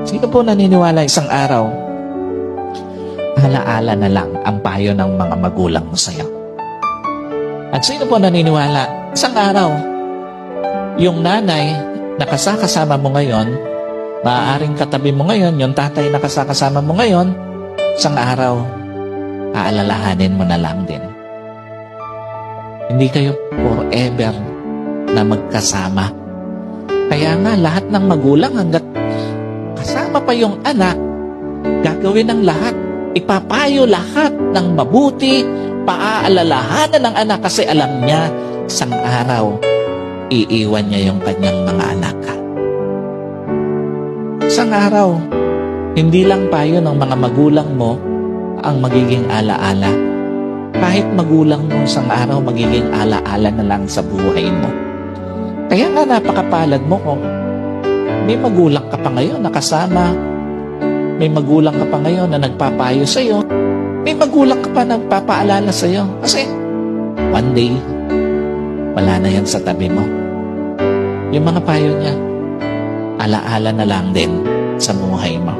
Sino po naniniwala isang araw, alaala na lang ang payo ng mga magulang mo sa'yo? At sino po naniniwala, isang araw, yung nanay na kasama mo ngayon, maaaring katabi mo ngayon, yung tatay na kasama mo ngayon, isang araw, aalalahanin mo na lang din. Hindi kayo forever na magkasama. Kaya nga, lahat ng magulang hanggat kasama pa yung anak, gagawin ng lahat. Ipapayo lahat ng mabuti, paaalalahanan ng anak kasi alam niya, isang araw, iiwan niya yung kanyang mga anak. Isang araw, hindi lang payo ng mga magulang mo ang magiging alaala. Kahit magulang mo isang araw, magiging alaala na lang sa buhay mo. Kaya nga napakapalad mo kung may magulang ka pa ngayon na kasama, may magulang ka pa ngayon na nagpapayo sa'yo, may magulang ka pa na nagpapaalala sa'yo. Kasi one day, wala na yan sa tabi mo. Yung mga payo niya, alaala na lang din sa buhay mo.